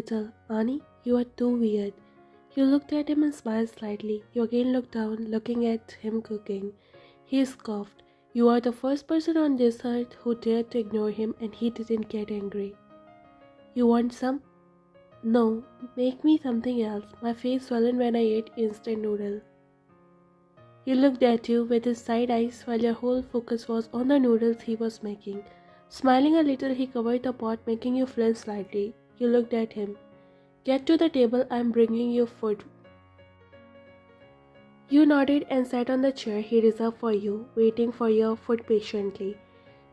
little. Ani, you are too weird. You looked at him and smiled slightly. You again looked down, looking at him cooking. He scoffed. You are the first person on this earth who dared to ignore him, and he didn't get angry. You want some? No, make me something else. My face swollen when I ate instant noodle. He looked at you with his side eyes while your whole focus was on the noodles he was making. Smiling a little, he covered the pot, making you flinch slightly. You looked at him. Get to the table, I'm bringing you food. You nodded and sat on the chair he reserved for you, waiting for your food patiently.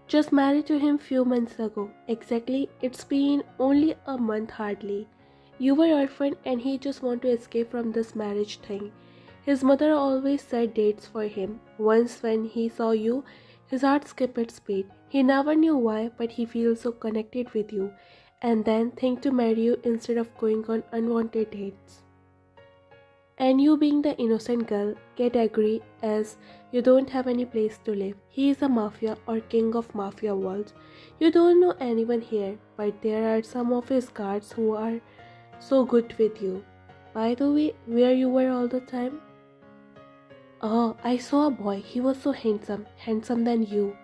Just married to him few months ago. Exactly, it's been only a month hardly. You were orphaned and he just wanted to escape from this marriage thing. His mother always set dates for him. Once when he saw you, his heart skipped its beat. He never knew why, but he feels so connected with you. And then think to marry you instead of going on unwanted dates. And you being the innocent girl, get angry as you don't have any place to live. He is a mafia or king of mafia worlds. You don't know anyone here, but there are some of his guards who are so good with you. By the way, where you were all the time? Oh, I saw a boy. He was so handsome. Handsome than you.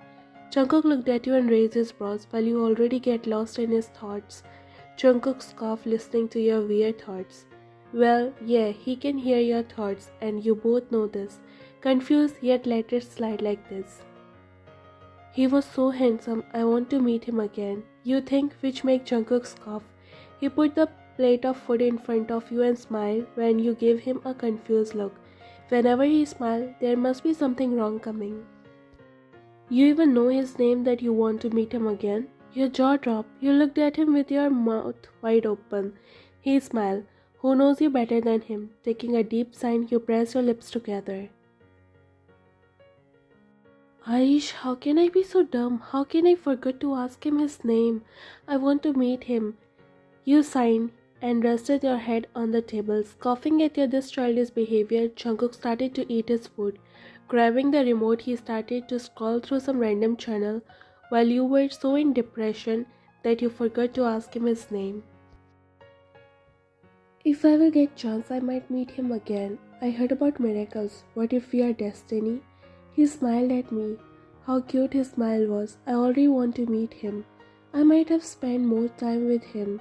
Jungook looked at you and raised his brows while you already get lost in his thoughts. Jungook scoffed listening to your weird thoughts. Well, yeah, he can hear your thoughts and you both know this. Confused yet let it slide like this. He was so handsome, I want to meet him again. You think, which make Jungook scoff. He put the plate of food in front of you and smiled when you gave him a confused look. Whenever he smiled, there must be something wrong coming. You even know his name that you want to meet him again? Your jaw dropped. You looked at him with your mouth wide open. He smiled. Who knows you better than him? Taking a deep sigh, you pressed your lips together. Aish, how can I be so dumb? How can I forget to ask him his name? I want to meet him. You signed and rested your head on the table. Scoffing at your this childish behavior, Jungook started to eat his food. Grabbing the remote, he started to scroll through some random channel while you were so in depression that you forgot to ask him his name. If I will get chance, I might meet him again. I heard about miracles. What if we are destiny? He smiled at me. How cute his smile was. I already want to meet him. I might have spent more time with him.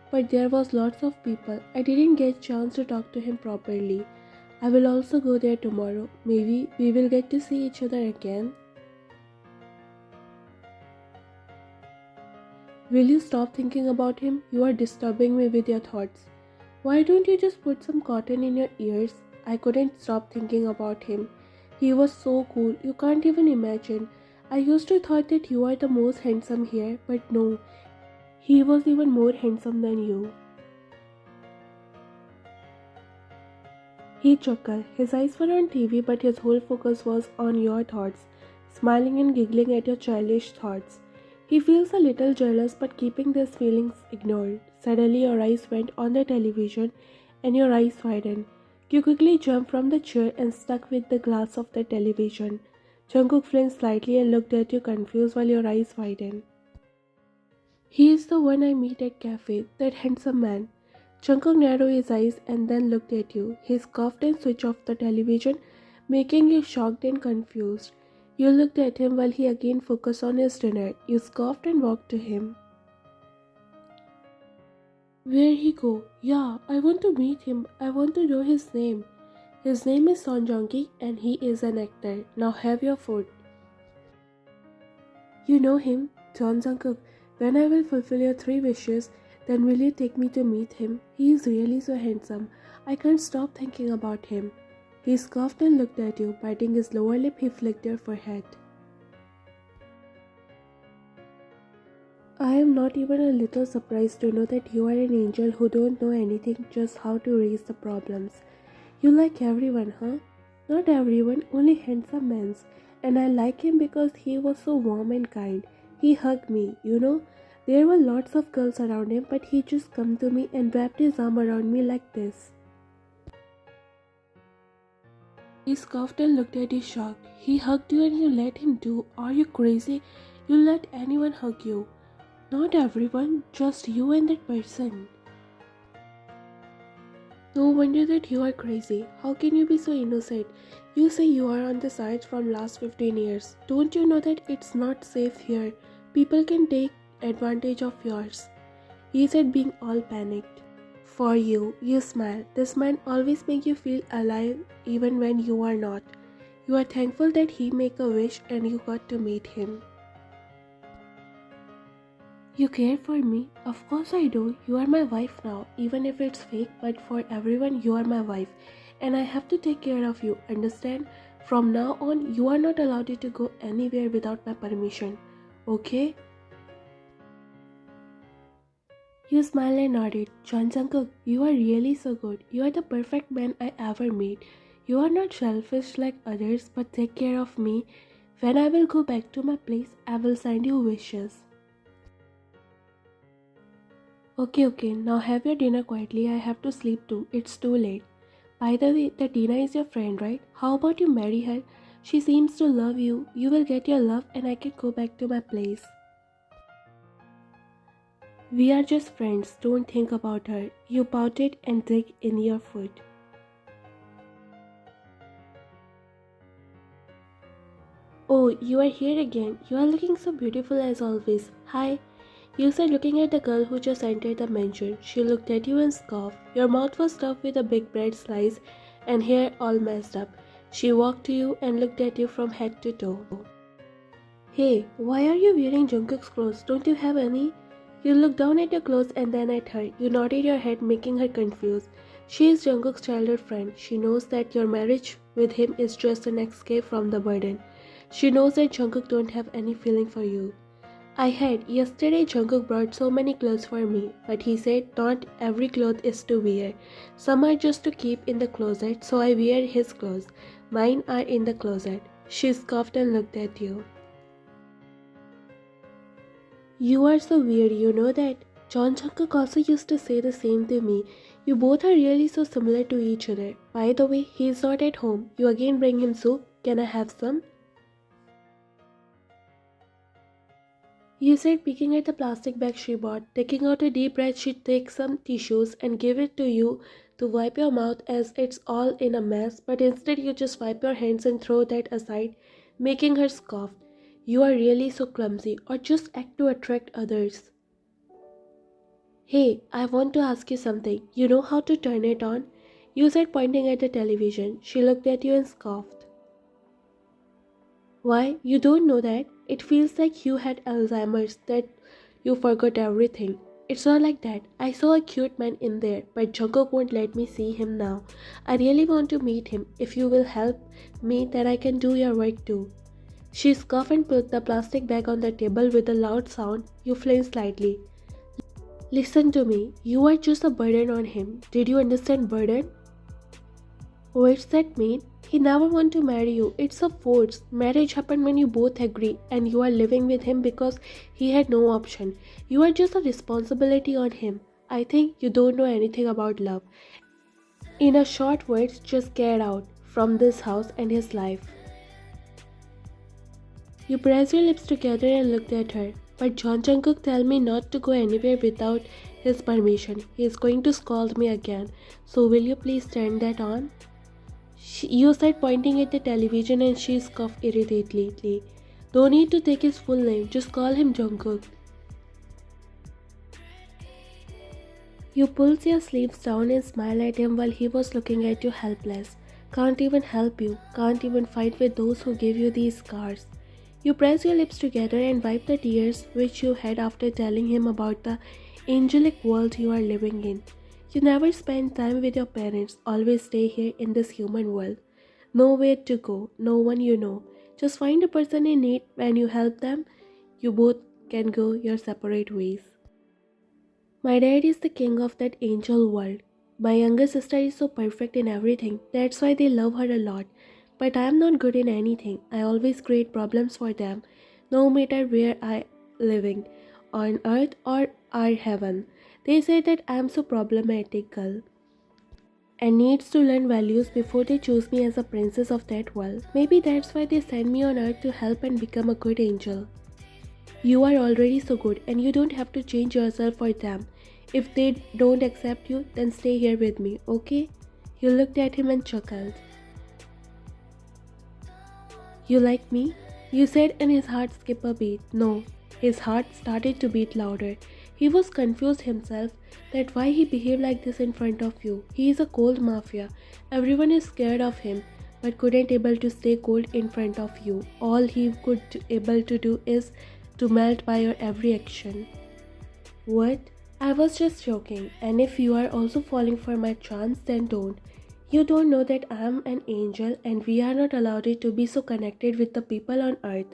But there was lots of people. I didn't get chance to talk to him properly. I will also go there tomorrow. Maybe we will get to see each other again. Will you stop thinking about him? You are disturbing me with your thoughts. Why don't you just put some cotton in your ears? I couldn't stop thinking about him. He was so cool, you can't even imagine. I used to thought that you are the most handsome here, but no. He was even more handsome than you. He chuckled. His eyes were on TV, but his whole focus was on your thoughts, smiling and giggling at your childish thoughts. He feels a little jealous, but keeping these feelings ignored. Suddenly your eyes went on the television and your eyes widened. You quickly jumped from the chair and stuck with the glass of the television. Jungook flinched slightly and looked at you confused while your eyes widened. He is the one I meet at cafe, that handsome man. Jungook narrowed his eyes and then looked at you. He scoffed and switched off the television, making you shocked and confused. You looked at him while he again focused on his dinner. You scoffed and walked to him. Where he go? Yeah, I want to meet him. I want to know his name. His name is Son Jong-ki and he is an actor. Now have your food. You know him, John Jungkook. When I will fulfill your 3 wishes, then will you take me to meet him? He is really so handsome. I can't stop thinking about him. He scoffed and looked at you. Biting his lower lip, he flicked your forehead. I am not even a little surprised to know that you are an angel who don't know anything, just how to raise the problems. You like everyone, huh? Not everyone, only handsome men. And I like him because he was so warm and kind. He hugged me, you know. There were lots of girls around him, but he just come to me and wrapped his arm around me like this. He scoffed and looked at you shocked. He hugged you and you let him do. Are you crazy? You let anyone hug you. Not everyone, just you and that person. No wonder that you are crazy. How can you be so innocent? You say you are on the sides from last 15 years. Don't you know that it's not safe here? People can take advantage of yours. He said, being all panicked. For you, you smile. This man always makes you feel alive even when you are not. You are thankful that he make a wish and you got to meet him. You care for me? Of course I do. You are my wife now, even if it's fake, but for everyone you are my wife. And I have to take care of you, understand? From now on, you are not allowed to go anywhere without my permission. Okay? You smiled and nodded. Jungook, you are really so good. You are the perfect man I ever met. You are not selfish like others, but take care of me. When I will go back to my place, I will send you wishes. Okay, now have your dinner quietly. I have to sleep too. It's too late. By the way, the Tina is your friend, right? How about you marry her? She seems to love you. You will get your love and I can go back to my place. We are just friends. Don't think about her. You pouted and dig in your foot. Oh, you are here again. You are looking so beautiful as always. Hi. You said, looking at the girl who just entered the mansion. She looked at you and scoffed. Your mouth was stuffed with a big bread slice and hair all messed up. She walked to you and looked at you from head to toe. Hey, why are you wearing Jungook's clothes? Don't you have any? You looked down at your clothes and then at her. You nodded your head, making her confused. She is Jungook's childhood friend. She knows that your marriage with him is just an escape from the burden. She knows that Jungook don't have any feeling for you. Yesterday Jungook brought so many clothes for me, but he said not every cloth is to wear. Some are just to keep in the closet, so I wear his clothes. Mine are in the closet. She scoffed and looked at you. You are so weird, you know that? Jungook also used to say the same to me. You both are really so similar to each other. By the way, he is not at home. You again bring him soup. Can I have some? You said, picking at the plastic bag she bought. Taking out a deep breath, she takes some tissues and give it to you to wipe your mouth as it's all in a mess, but instead you just wipe your hands and throw that aside, making her scoff. You are really so clumsy, or just act to attract others. Hey, I want to ask you something. You know how to turn it on? You said, pointing at the television. She looked at you and scoffed. Why, you don't know that? It feels like you had Alzheimer's, that you forgot everything. It's not like that. I saw a cute man in there, but Jungook won't let me see him now. I really want to meet him. If you will help me, then I can do your work too. She scoffed and put the plastic bag on the table with a loud sound. You flinched slightly. Listen to me. You are just a burden on him. Did you understand burden? What's that mean? He never want to marry you. It's a force. Marriage happened when you both agree and you are living with him because he had no option. You are just a responsibility on him. I think you don't know anything about love. In a short words, just get out from this house and his life. You pressed your lips together and looked at her. But Jungook tell me not to go anywhere without his permission. He is going to scold me again. So will you please turn that on? You said, pointing at the television, and she scoffed irritatedly. Don't need to take his full name, just call him Jungook. You pulled your sleeves down and smiled at him while he was looking at you helpless. Can't even help you, can't even fight with those who give you these scars. You pressed your lips together and wiped the tears which you had after telling him about the angelic world you are living in. You never spend time with your parents, always stay here in this human world. Nowhere to go, no one you know. Just find a person in need. When you help them, you both can go your separate ways. My dad is the king of that angel world. My younger sister is so perfect in everything, that's why they love her a lot. But I am not good in anything. I always create problems for them, no matter where I am living, on earth or our heaven. They say that I am so problematical and needs to learn values before they choose me as a princess of that world. Maybe that's why they send me on earth to help and become a good angel. You are already so good and you don't have to change yourself for them. If they don't accept you, then stay here with me, okay? You looked at him and chuckled. You like me? You said, and his heart skipped a beat. No, his heart started to beat louder. He was confused himself that why he behaved like this in front of you. He is a cold mafia. Everyone is scared of him, but couldn't able to stay cold in front of you. All he could able to do is to melt by your every action. What? I was just joking, and if you are also falling for my charms, then don't. You don't know that I am an angel and we are not allowed to be so connected with the people on earth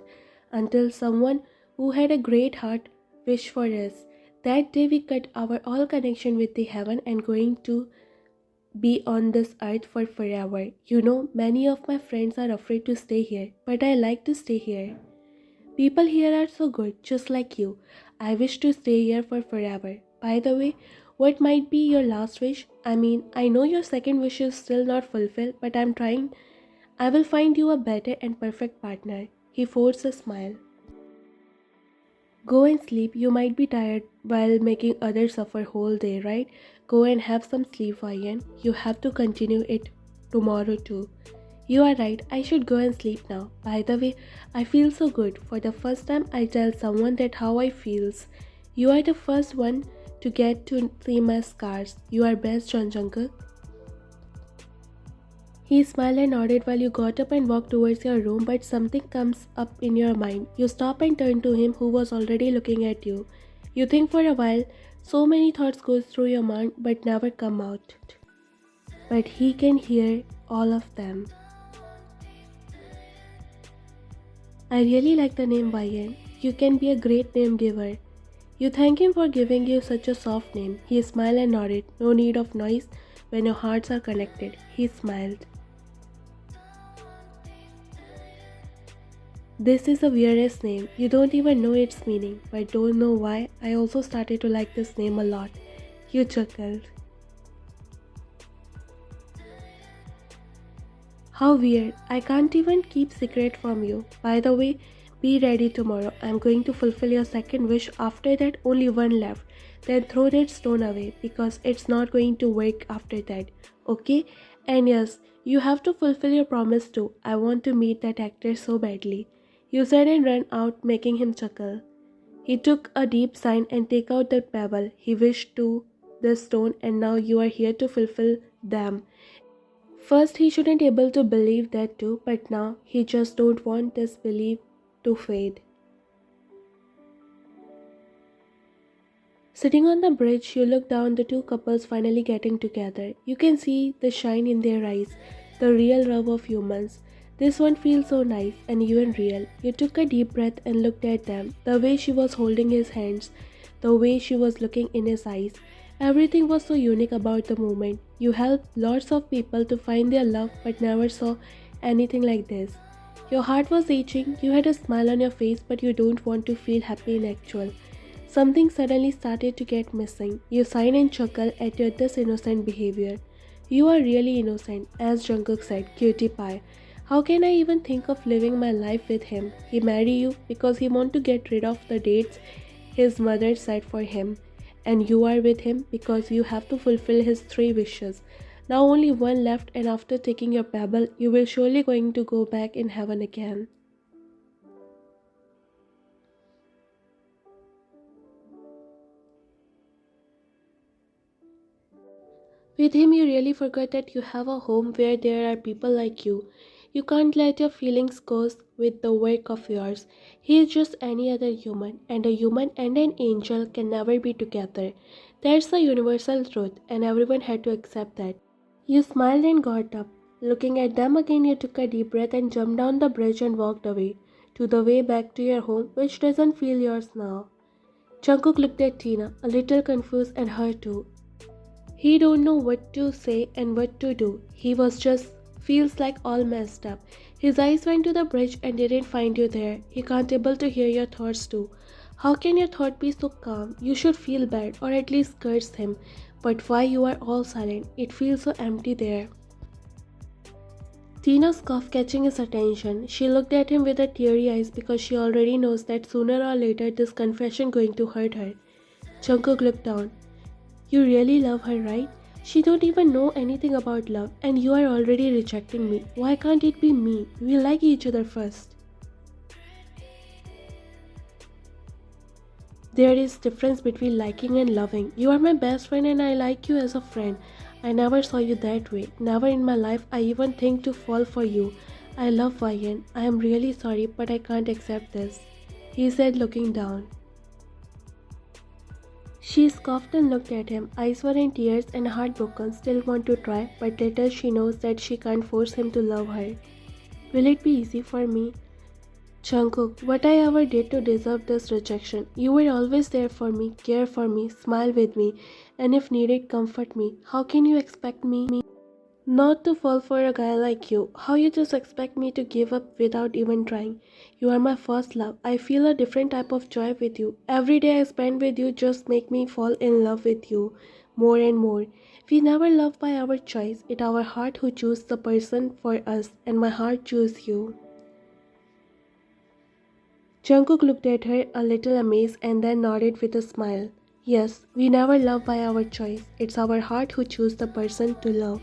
until someone who had a great heart wished for us. That day we cut our all connection with the heaven and going to be on this earth for forever. You know, many of my friends are afraid to stay here, but I like to stay here. People here are so good, just like you. I wish to stay here for forever. By the way, what might be your last wish? I mean, I know your second wish is still not fulfilled, but I'm trying. I will find you a better and perfect partner. He forced a smile. Go and sleep. You might be tired while making others suffer whole day, right? Go and have some sleep, Ryan. You have to continue it tomorrow too. You are right. I should go and sleep now. By the way, I feel so good. For the first time, I tell someone that how I feels. You are the first one to get to see my scars. You are best, Jungook. He smiled and nodded while you got up and walked towards your room, but something comes up in your mind. You stop and turn to him who was already looking at you. You think for a while, so many thoughts go through your mind but never come out. But he can hear all of them. I really like the name Ryan. You can be a great name giver. You thank him for giving you such a soft name. He smiled and nodded. No need of noise when your hearts are connected. He smiled. This is the weirdest name. You don't even know its meaning, but don't know why. I also started to like this name a lot. You chuckled. How weird. I can't even keep secret from you. By the way, be ready tomorrow. I'm going to fulfill your second wish. After that, only one left. Then throw that stone away because it's not going to work after that. Okay? And yes, you have to fulfill your promise too. I want to meet that actor so badly. You said and ran out, making him chuckle. He took a deep sigh and take out that pebble. He wished to the stone and now you are here to fulfill them. First, he shouldn't able to believe that too, but now he just don't want this belief to fade. Sitting on the bridge, you look down the two couples finally getting together. You can see the shine in their eyes, the real love of humans. This one feels so nice and even real. You took a deep breath and looked at them, the way she was holding his hands, the way she was looking in his eyes. Everything was so unique about the moment. You helped lots of people to find their love but never saw anything like this. Your heart was itching, you had a smile on your face but you don't want to feel happy in actual. Something suddenly started to get missing. You sigh and chuckle at your this innocent behavior. You are really innocent, as Jungook said, cutie pie. How can I even think of living my life with him? He married you because he wanted to get rid of the dates his mother set for him. And you are with him because you have to fulfill his 3 wishes. Now only one left and after taking your pebble, you will surely going to go back in heaven again. With him, you really forgot that you have a home where there are people like you. You can't let your feelings go with the work of yours. He is just any other human, and a human and an angel can never be together. That's the universal truth, and everyone had to accept that. You smiled and got up. Looking at them again, you took a deep breath and jumped down the bridge and walked away, to the way back to your home, which doesn't feel yours now. Jungkook looked at Tina, a little confused, and her too. He don't know what to say and what to do. He was just feels like all messed up. His eyes went to the bridge and didn't find you there. He can't able to hear your thoughts too. How can your thought be so calm? You should feel bad or at least curse him. But why you are all silent? It feels so empty there. Tina's cough catching his attention. She looked at him with her teary eyes because she already knows that sooner or later this confession going to hurt her. Jungkook looked down. You really love her, right? She don't even know anything about love and you are already rejecting me. Why can't it be me? We like each other first. There is difference between liking and loving. You are my best friend and I like you as a friend. I never saw you that way. Never in my life I even think to fall for you. I love Ryan. I am really sorry but I can't accept this, he said looking down. She scoffed and looked at him. Eyes were in tears and heartbroken, still want to try, but little she knows that she can't force him to love her. Will it be easy for me? Jungook, what I ever did to deserve this rejection? You were always there for me, care for me, smile with me, and if needed, comfort me. How can you expect me not to fall for a guy like you? How you just expect me to give up without even trying? You are my first love. I feel a different type of joy with you. Every day I spend with you just make me fall in love with you more and more. We never love by our choice. It's our heart who chooses the person for us, and my heart chose you. Jungkook looked at her a little amazed and then nodded with a smile. Yes, we never love by our choice. It's our heart who chooses the person to love.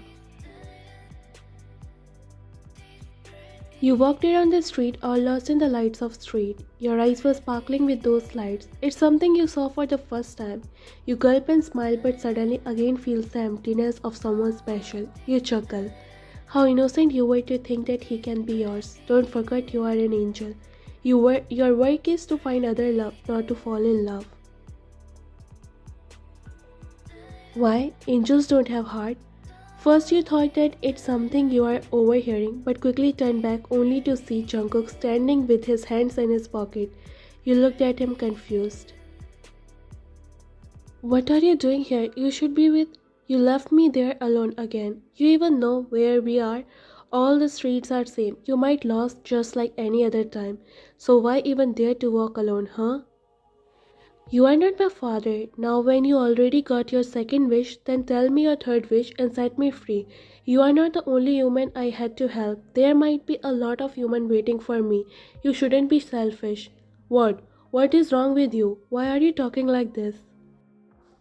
You walked around the street all lost in the lights of street. Your eyes were sparkling with those lights. It's something you saw for the first time. You gulp and smile but suddenly again feels the emptiness of someone special. You chuckle. How innocent you were to think that he can be yours. Don't forget you are an angel. Your work is to find other love, not to fall in love. Why? Angels don't have heart. First you thought that it's something you are overhearing, but quickly turned back only to see Jungkook standing with his hands in his pocket. You looked at him confused. What are you doing here? You should be with... You left me there alone again. You even know where we are? All the streets are same. You might lost just like any other time. So why even dare to walk alone, huh? You are not my father. Now when you already got your second wish, then tell me your third wish and set me free. You are not the only human I had to help. There might be a lot of human waiting for me. You shouldn't be selfish. What? What is wrong with you? Why are you talking like this?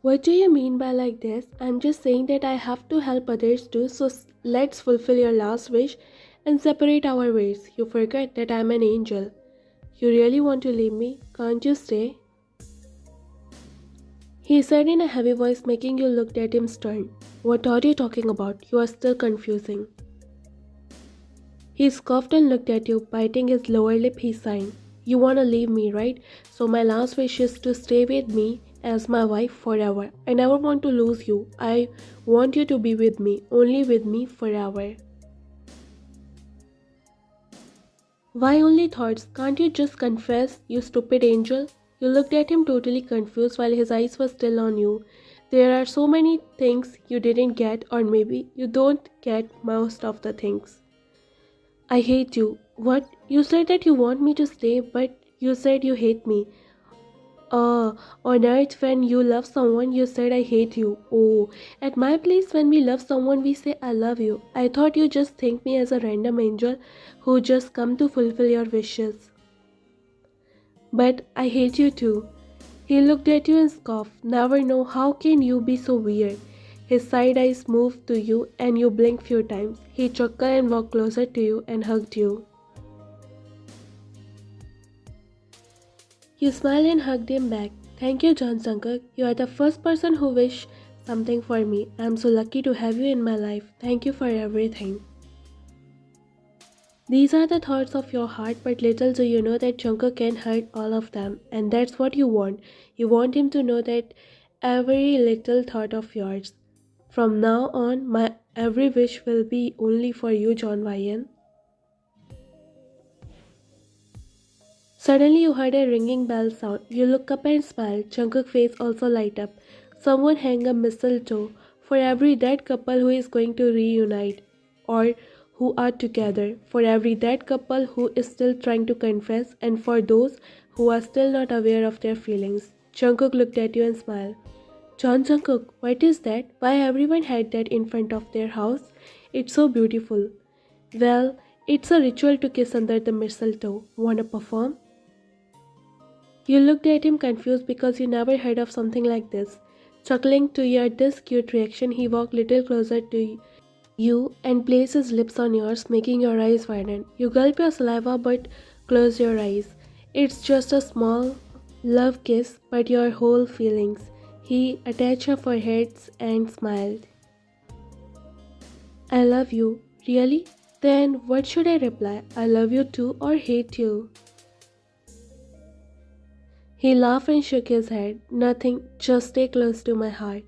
What do you mean by like this? I'm just saying that I have to help others too, so let's fulfill your last wish and separate our ways. You forget that I'm an angel. You really want to leave me? Can't you stay? He said in a heavy voice, making you look at him stern. What are you talking about? You are still confusing. He scoffed and looked at you, biting his lower lip. He signed. You wanna leave me, right? So my last wish is to stay with me as my wife forever. I never want to lose you. I want you to be with me, only with me forever. Why only thoughts? Can't you just confess, you stupid angel? You looked at him totally confused while his eyes were still on you. There are so many things you didn't get, or maybe you don't get most of the things. I hate you. What? You said that you want me to stay, but you said you hate me. On earth when you love someone, you said I hate you. Oh, at my place when we love someone, we say I love you. I thought you just think me as a random angel who just come to fulfill your wishes. But I hate you too. He looked at you and scoffed. Never know, how can you be so weird? His side eyes moved to you and you blinked few times. He chuckled and walked closer to you and hugged you. You smiled and hugged him back. Thank you, John Jungook. You are the first person who wished something for me. I am so lucky to have you in my life. Thank you for everything. These are the thoughts of your heart, but little do you know that Jungook can hurt all of them. And that's what you want. You want him to know that every little thought of yours. From now on, my every wish will be only for you, John Ryan. Suddenly you heard a ringing bell sound. You look up and smile. Jungkook's face also light up. Someone hang a mistletoe for every dead couple who is going to reunite or who are together, for every dead couple who is still trying to confess, and for those who are still not aware of their feelings. Jungkook looked at you and smiled. John Jungkook, what is that? Why everyone had that in front of their house? It's so beautiful. Well, it's a ritual to kiss under the mistletoe. Wanna perform? You looked at him confused because you never heard of something like this. Chuckling to your this cute reaction, he walked little closer to you and placed his lips on yours, making your eyes widen. You gulp your saliva but close your eyes. It's just a small love kiss, but your whole feelings. He attached your foreheads and smiled. I love you. Really? Then what should I reply? I love you too or hate you? He laughed and shook his head. Nothing, just stay close to my heart.